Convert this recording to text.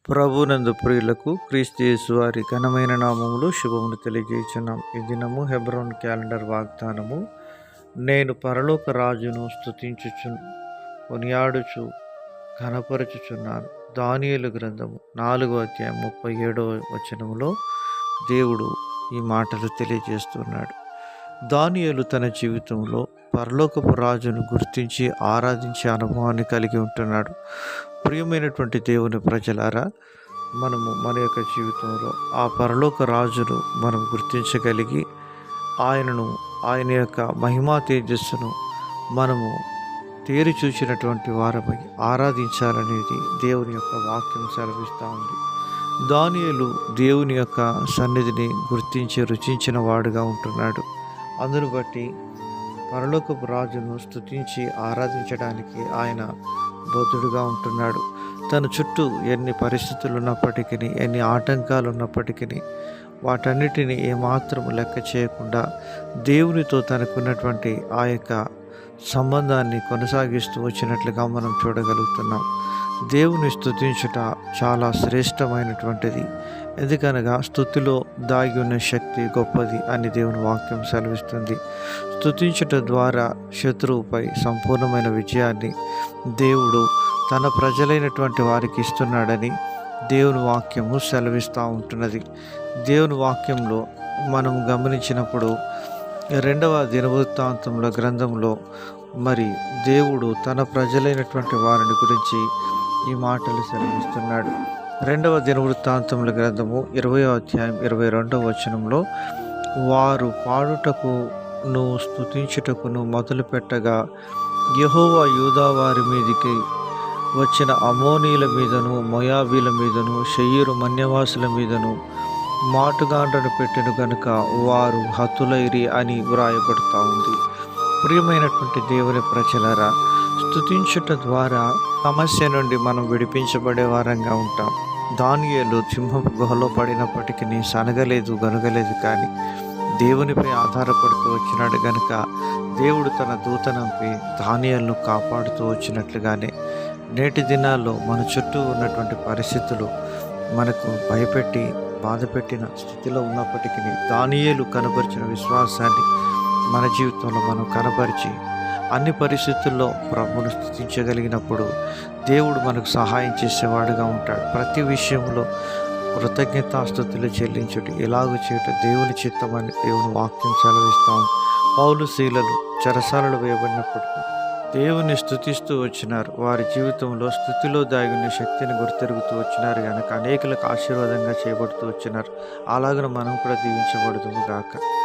ప్రభునందు ప్రియులకు క్రీస్తు యేసు వారి ఘనమైన నామములు శుభములు తెలియజేయుచున్నాం. ఈ దినము హెబ్రోన్ క్యాలెండర్ వాగ్దానము. నేను పరలోక రాజును స్తుతించుచు కొనియాడుచు ఘనపరచుచున్నాను. దానియేలు గ్రంథము 4:37 దేవుడు ఈ మాటలు తెలియజేస్తున్నాడు. దానియేలు తన జీవితంలో పరలోకపు రాజును గుర్తించి ఆరాధించే అనుభవాన్ని కలిగి ఉంటున్నాడు. ప్రియమైనటువంటి దేవుని ప్రజలారా, మనము మన యొక్క జీవితంలో ఆ పరలోక రాజును మనం గుర్తించగలిగి ఆయన యొక్క మహిమా తేజస్సును మనము తేరి చూసినటువంటి వారమై ఆరాధించాలనేది దేవుని యొక్క వాక్యం సెలవిస్తూ ఉంది. దానియేలు దేవుని యొక్క సన్నిధిని గుర్తించి రుచించిన వాడుగా ఉంటున్నాడు. అందును బట్టి పరలోకపు రాజును స్తుతించి ఆరాధించడానికి ఆయన బద్ధుడుగా ఉంటున్నాడు. తన చుట్టూ ఎన్ని పరిస్థితులు ఉన్నప్పటికీ, ఎన్ని ఆటంకాలు ఉన్నప్పటికీ వాటన్నిటిని ఏమాత్రం లెక్క చేయకుండా దేవునితో తనకున్నటువంటి ఆ యొక్క సంబంధాన్ని కొనసాగిస్తూ వచ్చినట్లుగా మనం చూడగలుగుతున్నాం. దేవుని స్తుతించుట చాలా శ్రేష్టమైనటువంటిది. ఎందుకనగా స్తుతిలో దాగి ఉన్న శక్తి గొప్పది అని దేవుని వాక్యం సెలవిస్తుంది. స్తుతించుట ద్వారా శత్రువుపై సంపూర్ణమైన విజయాన్ని దేవుడు తన ప్రజలైనటువంటి వారికి ఇస్తున్నాడని దేవుని వాక్యము సెలవిస్తూ ఉంటున్నది. దేవుని వాక్యంలో మనం గమనించినప్పుడు 2వ దినవృత్తాంతముల గ్రంథంలో మరి దేవుడు తన ప్రజలైనటువంటి వారిని గురించి ఈ మాటలు సెలవిస్తున్నాడు. 2వ దినవృత్తాంతముల గ్రంథము 20:22 వారు పాడుటకును స్తుతించుటకును మొదలు పెట్టగా యెహోవా యూదా వారి మీదికి వచ్చిన అమోనీల మీదను, మోయాబీల మీదను, శేయీరు మన్యవాసుల మీదను మాటుగాండ్రను పెట్టెను గనుక వారు హతులైరి అని వ్రాయబడుతూ ఉంది. ప్రియమైనటువంటి దేవుని ప్రజలారా, స్తుతించుట ద్వారా సమస్య నుండి మనం విడిపించబడే వారంగా ఉంటాం. దానియేలు సింహపు గుహలో పడినప్పటికీ సనగలేదు, గనుగలేదు, కానీ దేవునిపై ఆధారపడుతూ వచ్చినాడు గనుక దేవుడు తన దూతనంపి దానియేలును కాపాడుతూ వచ్చినట్లుగానే నేటి దినాల్లో మన చుట్టూ ఉన్నటువంటి పరిస్థితులు మనకు భయపెట్టి బాధపెట్టిన స్థితిలో ఉన్నప్పటికీ దానియేలు కనబరిచిన విశ్వాసాన్ని మన జీవితంలో మనం కనబరిచి అన్ని పరిస్థితుల్లో ప్రభువును స్తుతించగలిగినప్పుడు దేవుడు మనకు సహాయం చేసేవాడుగా ఉంటాడు. ప్రతి విషయంలో కృతజ్ఞతాస్తుతులు చెల్లించుట, ఇలాగ చేయట దేవుని చిత్తమని దేవుని వాక్యం సెలవిస్తాం. పౌలు శీలలు చెరసాలలో వేయబడినప్పుడు దేవుని స్తుతిస్తూ వచ్చినారు. వారి జీవితంలో స్తుతిలో దాగిన శక్తిని గుర్తెరుగుతూ వచ్చినారు కనుక అనేకులకు ఆశీర్వాదంగా చేయబడుతూ వచ్చినారు. అలాగనే మనం కూడా దీవించబడుదుము గాక.